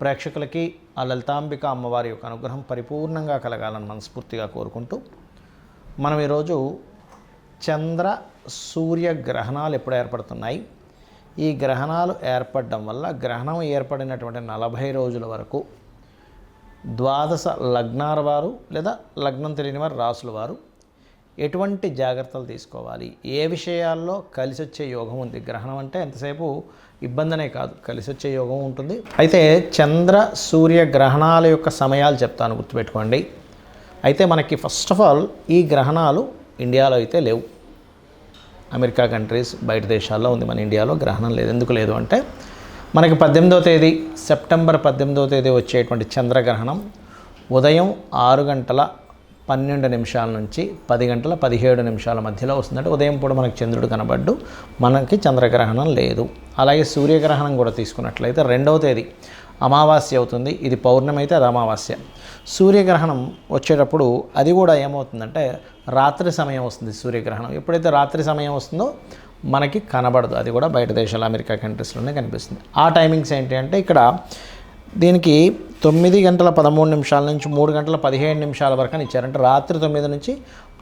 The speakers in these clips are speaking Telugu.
ప్రేక్షకులకి ఆ లలితాంబిక అమ్మవారి యొక్క అనుగ్రహం పరిపూర్ణంగా కలగాలని మనస్ఫూర్తిగా కోరుకుంటూ మనం ఈరోజు చంద్ర సూర్య గ్రహణాలు ఎప్పుడు ఏర్పడుతున్నాయి, ఈ గ్రహణాలు ఏర్పడడం వల్ల గ్రహణం ఏర్పడినటువంటి 40 రోజుల వరకు ద్వాదశ లగ్నాల వారు లేదా లగ్నం తెలియని వారు రాసుల వారు ఎటువంటి జాగ్రత్తలు తీసుకోవాలి, ఏ విషయాల్లో కలిసి వచ్చే యోగం ఉంది. గ్రహణం అంటే ఎంతసేపు ఇబ్బందనే కాదు, కలిసి వచ్చే యోగం ఉంటుంది. అయితే చంద్ర సూర్య గ్రహణాల యొక్క సమయాలు చెప్తాను, గుర్తుపెట్టుకోండి. అయితే మనకి ఫస్ట్ ఆఫ్ ఆల్ ఈ గ్రహణాలు ఇండియాలో అయితే లేవు. అమెరికా కంట్రీస్ బయట దేశాల్లో ఉంది, మన ఇండియాలో గ్రహణం లేదు. ఎందుకు లేదు అంటే మనకి 18వ తేదీ సెప్టెంబర్ 18వ తేదీ వచ్చేటువంటి చంద్రగ్రహణం ఉదయం 6:12 నుంచి 10:17 మధ్యలో వస్తుందంటే ఉదయం పూట మనకి చంద్రుడు కనబడ్డు, మనకి చంద్రగ్రహణం లేదు. అలాగే సూర్యగ్రహణం కూడా తీసుకున్నట్లయితే 2వ తేదీ అమావాస్య అవుతుంది, ఇది పౌర్ణమి అయితే అది అమావాస్య. సూర్యగ్రహణం వచ్చేటప్పుడు అది కూడా ఏమవుతుందంటే రాత్రి సమయం వస్తుంది. సూర్యగ్రహణం ఎప్పుడైతే రాత్రి సమయం వస్తుందో మనకి కనబడదు, అది కూడా బయట దేశాలు అమెరికా కంట్రీస్లోనే కనిపిస్తుంది. ఆ టైమింగ్స్ ఏంటి అంటే ఇక్కడ దీనికి 9:13 నుంచి 3:17 వరకు అని ఇచ్చారంటే రాత్రి 9 నుంచి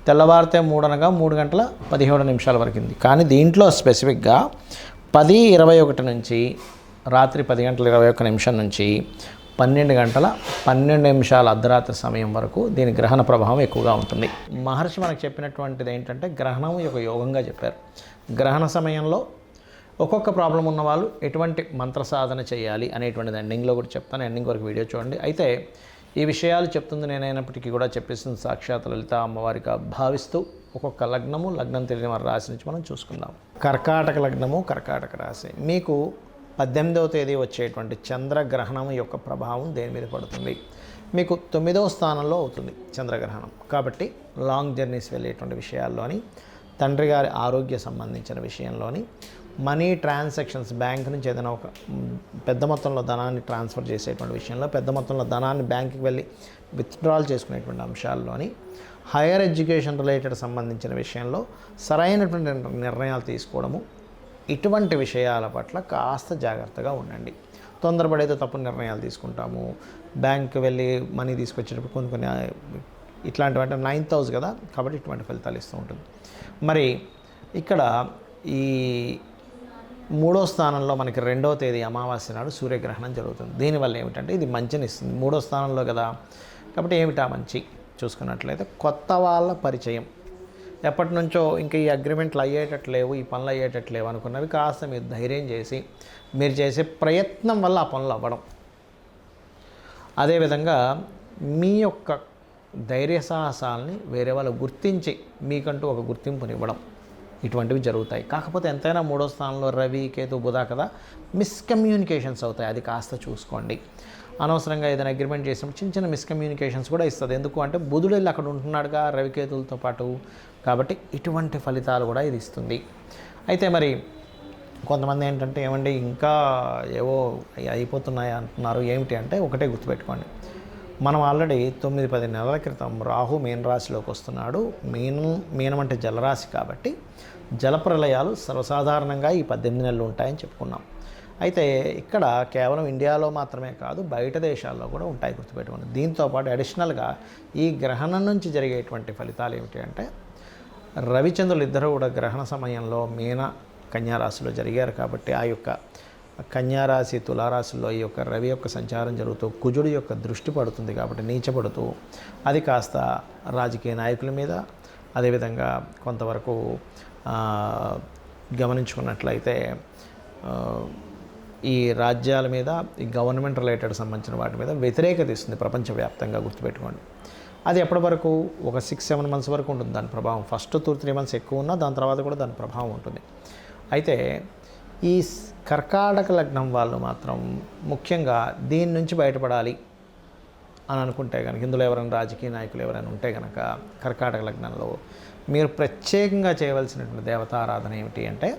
తెల్లవారితే 3 అనగా 3:17 వరకు ఉంది. కానీ దీంట్లో స్పెసిఫిక్గా 10:21 నుంచి రాత్రి 10:21 నుంచి 12:12 అర్ధరాత్రి సమయం వరకు దీని గ్రహణ ప్రభావం ఎక్కువగా ఉంటుంది. మహర్షి మనకు చెప్పినటువంటిది ఏంటంటే గ్రహణం ఒక యోగంగా చెప్పారు. గ్రహణ సమయంలో ఒక్కొక్క ప్రాబ్లం ఉన్న వాళ్ళు ఎటువంటి మంత్ర సాధన చేయాలి అనేటువంటిది ఎండింగ్లో కూడా చెప్తాను, ఎండింగ్ వరకు వీడియో చూడండి. అయితే ఈ విషయాలు చెప్తుంది నేనైనప్పటికీ కూడా చెప్పేస్తుంది సాక్షాత్ లలిత అమ్మవారిగా భావిస్తూ ఒక్కొక్క లగ్నం తెలియని వారి రాశి నుంచి మనం చూసుకుందాం. కర్కాటక లగ్నము, కర్కాటక రాశి. మీకు 18వ తేదీ వచ్చేటువంటి చంద్రగ్రహణం యొక్క ప్రభావం దేని మీద పడుతుంది? మీకు 9వ స్థానంలో అవుతుంది చంద్రగ్రహణం. కాబట్టి లాంగ్ జర్నీస్ వెళ్ళేటువంటి విషయాల్లోని, తండ్రి గారి ఆరోగ్య సంబంధించిన విషయంలోని, మనీ ట్రాన్సాక్షన్స్, బ్యాంక్ నుంచి ఏదైనా ఒక పెద్ద మొత్తంలో ధనాన్ని ట్రాన్స్ఫర్ చేసేటువంటి విషయంలో, పెద్ద మొత్తంలో ధనాన్ని బ్యాంకుకి వెళ్ళి విత్డ్రాల్ చేసుకునేటువంటి అంశాల్లోని, హైయర్ ఎడ్యుకేషన్ రిలేటెడ్ సంబంధించిన విషయంలో సరైనటువంటి నిర్ణయాలు తీసుకోవడము, ఇటువంటి విషయాల పట్ల కాస్త జాగ్రత్తగా ఉండండి. తొందరపడైతే తప్పు నిర్ణయాలు తీసుకుంటాము. బ్యాంకుకి వెళ్ళి మనీ తీసుకొచ్చేటప్పుడు కొన్ని ఇట్లాంటివి అంటే 9th హౌస్ కదా, కాబట్టి ఇటువంటి ఫలితాలు ఇస్తూ ఉంటుంది. మరి ఇక్కడ ఈ 3వ స్థానంలో మనకి 2వ తేదీ అమావాస్య నాడు సూర్యగ్రహణం జరుగుతుంది. దీనివల్ల ఏమిటంటే ఇది మంచిని ఇస్తుంది, 3వ స్థానంలో కదా. కాబట్టి ఏమిటా మంచి చూసుకున్నట్లయితే కొత్త వాళ్ళ పరిచయం, ఎప్పటి నుంచో ఇంకా ఈ అగ్రిమెంట్లు అయ్యేటట్లేవు, ఈ పనులు అయ్యేటట్లేవు అనుకున్నవి కాస్త మీరు ధైర్యం చేసి మీరు చేసే ప్రయత్నం వల్ల ఆ పనులు అవ్వడం. అదేవిధంగా మీ యొక్క ధైర్య సాహసాలని వేరే వాళ్ళు గుర్తించి మీకంటూ ఒక గుర్తింపునివ్వడం, ఇటువంటివి జరుగుతాయి. కాకపోతే ఎంతైనా 3వ స్థానంలో రవి, కేతు, బుధ కదా, మిస్కమ్యూనికేషన్స్ అవుతాయి, అది కాస్త చూసుకోండి. అనవసరంగా ఏదైనా అగ్రిమెంట్ చేసినప్పుడు చిన్న చిన్న మిస్కమ్యూనికేషన్స్ కూడా ఇస్తుంది. ఎందుకు అంటే బుధుడు వెళ్ళి అక్కడ ఉంటున్నాడుగా రవికేతులతో పాటు, కాబట్టి ఇటువంటి ఫలితాలు కూడా ఇది ఇస్తుంది. అయితే మరి కొంతమంది ఏంటంటే ఏమండి ఇంకా ఏవో అయిపోతున్నాయి అంటున్నారు, ఏమిటి అంటే ఒకటే గుర్తుపెట్టుకోండి. మనం ఆల్రెడీ 9-10 నెలల క్రితం రాహు మీన రాశిలోకి వస్తున్నాడు. మీనం అంటే జలరాశి కాబట్టి జలప్రలయాలు సర్వసాధారణంగా ఈ 18 నెలలు ఉంటాయని చెప్పుకున్నాం. అయితే ఇక్కడ కేవలం ఇండియాలో మాత్రమే కాదు బయట దేశాల్లో కూడా ఉంటాయి, గుర్తుపెట్టుకోండి. దీంతోపాటు అడిషనల్గా ఈ గ్రహణం నుంచి జరిగేటువంటి ఫలితాలు ఏమిటి అంటే రవిచంద్రులు ఇద్దరు కూడా గ్రహణ సమయంలో మీన కన్యారాశిలో జరిగారు. కాబట్టి ఆ యొక్క కన్యారాశి తులారాశిలో ఈ యొక్క రవి యొక్క సంచారం జరుగుతూ కుజుడి యొక్క దృష్టి పడుతుంది కాబట్టి నీచపడుతూ అది కాస్త రాజకీయ నాయకుల మీద, అదేవిధంగా కొంతవరకు గమనించుకున్నట్లయితే ఈ రాజ్యాల మీద, ఈ గవర్నమెంట్ రిలేటెడ్ సంబంధించిన వాటి మీద వ్యతిరేకత ఇస్తుంది ప్రపంచవ్యాప్తంగా, గుర్తుపెట్టుకోండి. అది ఎప్పటి వరకు ఒక 6-7 మంత్స్ వరకు ఉంటుంది దాని ప్రభావం. ఫస్ట్ 2-3 మంత్స్ ఎక్కువ ఉన్నా దాని తర్వాత కూడా దాని ప్రభావం ఉంటుంది. అయితే ఈ కర్కాటక లగ్నం వాళ్ళు మాత్రం ముఖ్యంగా దీని నుంచి బయటపడాలి అని అనుకుంటే కనుక, ఇందులో ఎవరైనా రాజకీయ నాయకులు ఎవరైనా ఉంటే కనుక కర్కాటక లగ్నంలో మీరు ప్రత్యేకంగా చేయవలసినటువంటి దేవతారాధన ఏమిటి అంటే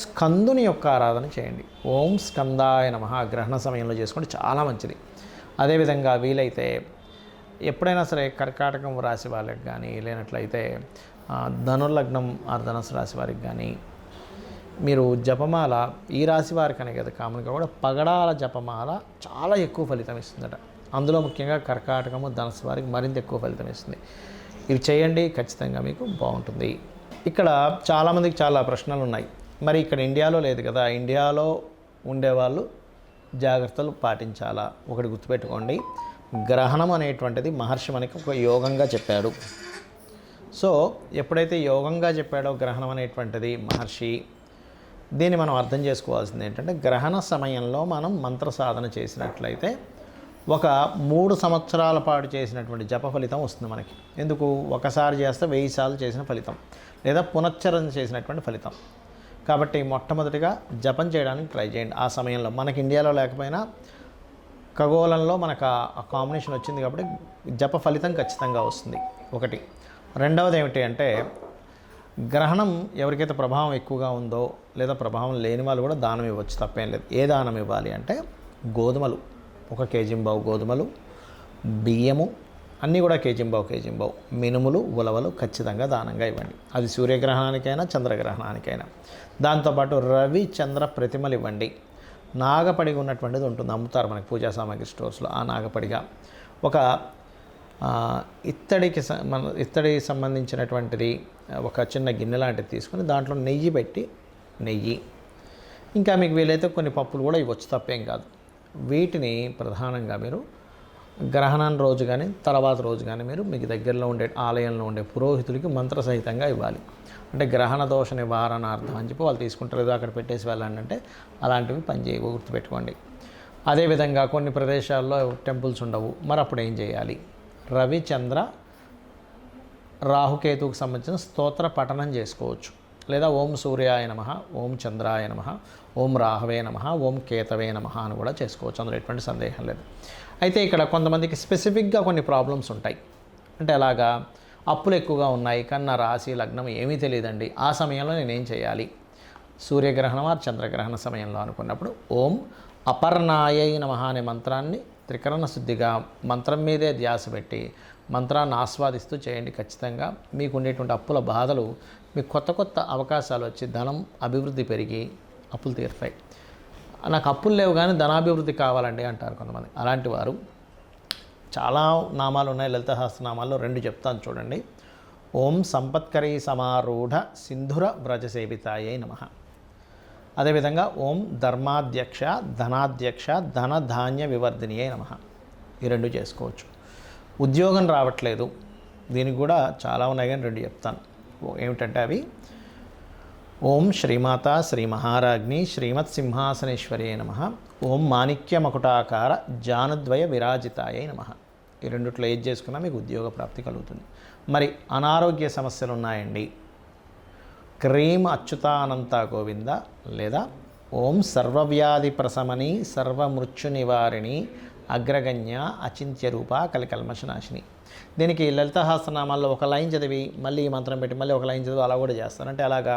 స్కందుని యొక్క ఆరాధన చేయండి. ఓం స్కందాయ నమః గ్రహణ సమయంలో చేసుకోండి, చాలా మంచిది. అదేవిధంగా వీలైతే ఎప్పుడైనా సరే కర్కాటకం రాశి వాళ్ళకి కానీ, లేనట్లయితే ధనుర్లగ్నం ధనుసు రాశి వారికి కానీ మీరు జపమాల ఈ రాశి వారికనే కదా కామన్గా కూడా పగడాల జపమాల చాలా ఎక్కువ ఫలితం ఇస్తుందట. అందులో ముఖ్యంగా కర్కాటకము ధనుసు వారికి మరింత ఎక్కువ ఫలితం ఇస్తుంది. ఇవి చేయండి, ఖచ్చితంగా మీకు బాగుంటుంది. ఇక్కడ చాలామందికి చాలా ప్రశ్నలు ఉన్నాయి. మరి ఇక్కడ ఇండియాలో లేదు కదా, ఇండియాలో ఉండేవాళ్ళు జాగ్రత్తలు పాటించాలా? ఒకటి గుర్తుపెట్టుకోండి, గ్రహణం అనేటువంటిది మహర్షి మనకి ఒక యోగంగా చెప్పాడు. సో ఎప్పుడైతే యోగంగా చెప్పాడో గ్రహణం అనేటువంటిది మహర్షి, దీన్ని మనం అర్థం చేసుకోవాల్సింది ఏంటంటే, గ్రహణ సమయంలో మనం మంత్ర సాధన చేసినట్లయితే ఒక 3 సంవత్సరాల పాటు చేసినటువంటి జప ఫలితం వస్తుంది మనకి. ఎందుకు? ఒకసారి చేస్తే 1000 సార్లు చేసిన ఫలితం, లేదా పునశ్చరణ చేసినటువంటి ఫలితం. కాబట్టి మొట్టమొదటిగా జపం చేయడానికి ట్రై చేయండి. ఆ సమయంలో మనకి ఇండియాలో లేకపోయినా ఖగోళంలో మనకు ఆ కాంబినేషన్ వచ్చింది కాబట్టి జప ఫలితం ఖచ్చితంగా వస్తుంది. ఒకటి. రెండవది ఏమిటి అంటే, గ్రహణం ఎవరికైతే ప్రభావం ఎక్కువగా ఉందో లేదా ప్రభావం లేని వాళ్ళు కూడా దానం ఇవ్వచ్చు, తప్పేం లేదు. ఏ దానం ఇవ్వాలి అంటే, గోధుమలు 1 కేజీంబావు గోధుమలు, బియ్యము అన్నీ కూడా కేజీంబావు, మినుములు, ఉలవలు ఖచ్చితంగా దానంగా ఇవ్వండి. అది సూర్యగ్రహణానికైనా చంద్రగ్రహణానికైనా. దాంతోపాటు రవి చంద్ర ప్రతిమలు ఇవ్వండి. నాగపడిగ ఉన్నటువంటిది ఉంటుంది, అమ్ముతారు మనకి పూజా సామాగ్రి స్టోర్స్లో. ఆ నాగపడిగా ఒక ఇత్తడికి సంబంధించినటువంటిది ఒక చిన్న గిన్నె లాంటిది తీసుకొని దాంట్లో నెయ్యి పెట్టి, ఇంకా మీకు వీలైతే కొన్ని పప్పులు కూడా ఇవ్వచ్చు, తప్పేం కాదు. వీటిని ప్రధానంగా మీరు గ్రహణం రోజు కానీ తర్వాత రోజు కానీ మీరు మీకు దగ్గరలో ఉండే ఆలయంలో ఉండే పురోహితులకి మంత్రసహితంగా ఇవ్వాలి. అంటే గ్రహణ దోష నివారణార్థం అని చెప్పి వాళ్ళు తీసుకుంటారు, ఏదో అక్కడ పెట్టేసి వెళ్ళండి అంటే అలాంటివి పనిచేయవు, గుర్తుపెట్టుకోండి. అదేవిధంగా కొన్ని ప్రదేశాల్లో టెంపుల్స్ ఉండవు, మరి అప్పుడు ఏం చేయాలి? రవి చంద్ర రాహుకేతువుకు సంబంధించిన స్తోత్ర పఠనం చేసుకోవచ్చు. లేదా ఓం సూర్యాయ నమః, ఓం చంద్రాయ నమః, ఓం రాహవే నమః, ఓం కేతవే నమః అని కూడా చేసుకోవచ్చు, అందులో ఎటువంటి సందేహం లేదు. అయితే ఇక్కడ కొంతమందికి స్పెసిఫిక్గా కొన్ని ప్రాబ్లమ్స్ ఉంటాయి. అంటే అలాగా అప్పులు ఎక్కువగా ఉన్నాయి, కానీ నా రాశి లగ్నం ఏమీ తెలియదండి, ఆ సమయంలో నేనేం చేయాలి? సూర్యగ్రహణం ఆ చంద్రగ్రహణ సమయంలో అనుకున్నప్పుడు ఓం అపర్ణాయై నమః అనే మంత్రాన్ని త్రికరణ శుద్ధిగా మంత్రం మీదే ధ్యాస పెట్టి మంత్రాన్ని ఆస్వాదిస్తూ చేయండి. ఖచ్చితంగా మీకు ఉండేటువంటి అప్పుల బాధలు, మీకు కొత్త అవకాశాలు వచ్చి ధనం అభివృద్ధి పెరిగి అప్పులు తీరుతాయి. నాకు అప్పులు లేవు కానీ ధనాభివృద్ధి కావాలండి అంటారు కొంతమంది. అలాంటి వారు చాలా నామాలు ఉన్నాయి, లలిత సహస్రనామాల్లో 2 చెప్తాను చూడండి. ఓం సంపత్కరీ సమారూఢ సింధుర వ్రజసేవితాయై నమః. అదేవిధంగా ఓం ధర్మాధ్యక్ష ధనాధ్యక్ష ధనధాన్య వివర్ధినియై నమః. ఈ 2 చేసుకోవచ్చు. ఉద్యోగం రావట్లేదు, దీనికి కూడా చాలా ఉన్నాయి కానీ 2 చెప్తాను. ఏమిటంటే అవి ఓం శ్రీమాత శ్రీ మహారాజ్ఞి శ్రీమత్ సింహాసనేశ్వరి నమః, ఓం మాణిక్య మకుటాకార జానుద్వయ విరాజితాయై నమః. ఈ 2ట్లో ఏది చేసుకున్నా మీకు ఉద్యోగ ప్రాప్తి కలుగుతుంది. మరి అనారోగ్య సమస్యలు ఉన్నాయండి, క్రీం అచ్యుతానంత గోవింద లేదా ఓం సర్వవ్యాధి ప్రశమని సర్వమృత్యు నివారిణి అగ్రగణ్య అచింత్య రూప కలికల్మషనాశిని. దీనికి లలిత సహస్రనామాల్లో ఒక లైన్ చదివి మళ్ళీ ఈ మంత్రం పెట్టి మళ్ళీ ఒక లైన్ చదివి అలా కూడా చేస్తారు. అంటే అలాగా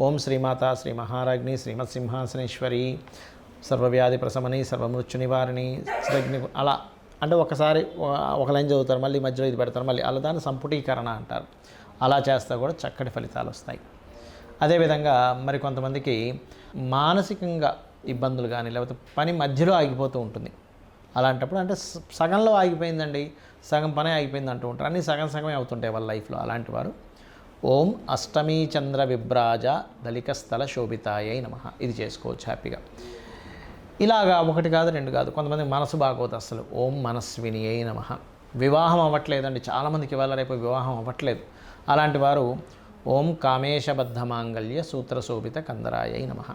ఓం శ్రీమాత శ్రీ మహారాజ్ఞి శ్రీమత్ సింహాసనేశ్వరి సర్వవ్యాధి ప్రశమని సర్వమృత్యు నివారిణి అలా అంటే ఒకసారి ఒక లైన్ చదువుతారు, మళ్ళీ మధ్యలో ఇది పెడతారు, మళ్ళీ అలా దాన్ని సంపుటీకరణ అంటారు. అలా చేస్తే కూడా చక్కటి ఫలితాలు వస్తాయి. అదేవిధంగా మరి కొంతమందికి మానసికంగా ఇబ్బందులు కానీ లేకపోతే పని మధ్యలో ఆగిపోతూ ఉంటుంది. అలాంటప్పుడు అంటే సగంలో ఆగిపోయిందండి, సగం పనే ఆగిపోయింది అంటూ ఉంటారు, అన్నీ సగమే అవుతుంటాయి వాళ్ళ లైఫ్లో. అలాంటి వారు ఓం అష్టమీ చంద్ర విభ్రాజ దళిక స్థల శోభితాయై నమః. ఇది చేసుకోవచ్చు హ్యాపీగా. ఇలాగా 1 కాదు 2 కాదు. కొంతమంది మనసు బాగోదు అసలు, ఓం మనస్వినియై నమః. వివాహం అవ్వట్లేదండి, చాలామందికి ఇవాళ రేపు వివాహం అవ్వట్లేదు. అలాంటి వారు ఓం కామేశబద్ధ మాంగళ్య సూత్ర శోభిత కందరాయై నమః.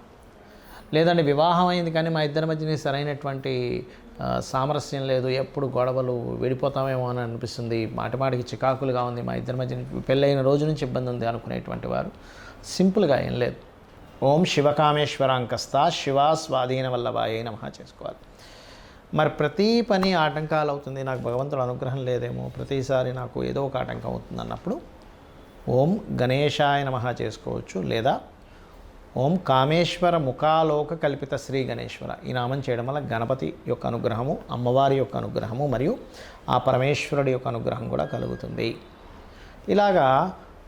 లేదండి వివాహం అయింది కానీ మా ఇద్దరి మధ్యన సరైనటువంటి సామరస్యం లేదు, ఎప్పుడు గొడవలు, విడిపోతామేమో అని అనిపిస్తుంది, మాటిమాటికి చికాకులుగా ఉంది, మా ఇద్దరి మధ్య పెళ్ళైన రోజు నుంచి ఇబ్బంది ఉంది అనుకునేటువంటి వారు సింపుల్గా ఏం లేదు, ఓం శివకామేశ్వరాంకస్త శివా స్వాధీన వల్లభాయై నమః చేసుకోవాలి. మరి ప్రతి పని ఆటంకాలు అవుతుంది, నాకు భగవంతుడు అనుగ్రహం లేదేమో, ప్రతిసారి నాకు ఏదో ఒక ఆటంకం అవుతుంది అన్నప్పుడు ఓం గణేశాయ నమః చేసుకోవచ్చు. లేదా ఓం కామేశ్వర ముఖాలోక కల్పిత శ్రీ గణేశ్వర, ఈ నామం చేయడం వల్ల గణపతి యొక్క అనుగ్రహము, అమ్మవారి యొక్క అనుగ్రహము మరియు ఆ పరమేశ్వరుడి యొక్క అనుగ్రహం కూడా కలుగుతుంది. ఇలాగా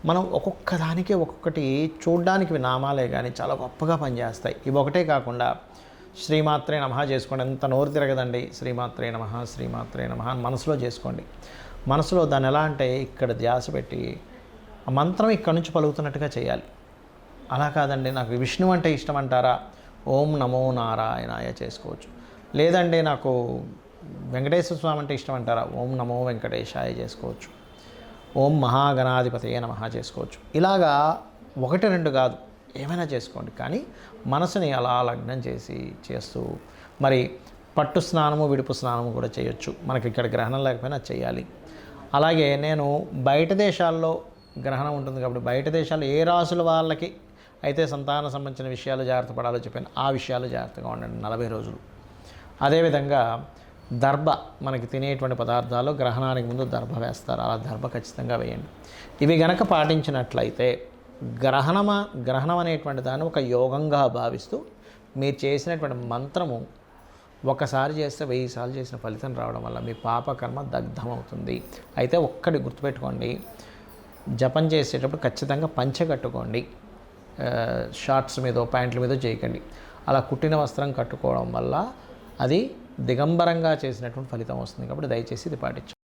మనం ఒక్కొక్క దానికి ఒక్కొక్కటి చూడ్డానికి నామాలే కానీ చాలా గొప్పగా పనిచేస్తాయి. ఇవి ఒకటే కాకుండా శ్రీమాత్రే నమః చేసుకోండి. ఎంత నోరు తిరగదండి. శ్రీమాత్రే నమః శ్రీమాత్రే నమః అని మనసులో చేసుకోండి. మనసులో దాన్ని ఎలా అంటే ఇక్కడ ధ్యాస పెట్టి ఆ మంత్రం ఇక్కడ నుంచి పలుకుతున్నట్టుగా చేయాలి. అలా కాదండి నాకు విష్ణు అంటే ఇష్టం అంటారా, ఓం నమో నారాయణాయ చేసుకోవచ్చు. లేదండి నాకు వెంకటేశ్వర స్వామి అంటే ఇష్టం అంటారా, ఓం నమో వెంకటేశాయ చేసుకోవచ్చు. ఓం మహాగణాధిపతయే నమః చేసుకోవచ్చు. ఇలాగా 1-2 కాదు, ఏమైనా చేసుకోండి. కానీ మనసుని అలా లగ్నం చేస్తూ మరి పట్టు స్నానము విడుపు స్నానము కూడా చేయొచ్చు. మనకి ఇక్కడ గ్రహణం లేకపోయినా చేయాలి. అలాగే నేను బయట దేశాల్లో గ్రహణం ఉంటుంది కాబట్టి బయట దేశాల్లో ఏ రాసుల వాళ్ళకి అయితే సంతానం సంబంధించిన విషయాలు జాగ్రత్త పడాలో చెప్పాను, ఆ విషయాలు జాగ్రత్తగా ఉండండి 40 రోజులు. అదేవిధంగా దర్భ మనకి తినేటువంటి పదార్థాలు గ్రహణానికి ముందు దర్భ వేస్తారు. అలా దర్భ ఖచ్చితంగా వేయండి. ఇవి గనక పాటించినట్లయితే గ్రహణం అనేటువంటి దాన్ని ఒక యోగంగా భావిస్తూ మీరు చేసినటువంటి మంత్రము ఒకసారి చేస్తే 1000 సార్లు చేసిన ఫలితం రావడం వల్ల మీ పాపకర్మ దగ్ధమవుతుంది. అయితే ఒక్కటి గుర్తుపెట్టుకోండి, జపం చేసేటప్పుడు ఖచ్చితంగా పంచె కట్టుకోండి. షార్ట్స్ మీదో ప్యాంట్ల మీదో చేయకండి. అలా కుట్టిన వస్త్రం కట్టుకోవడం వల్ల అది దిగంబరంగా చేసినటువంటి ఫలితం వస్తుంది. కాబట్టి దయచేసి ఇది పాటించండి.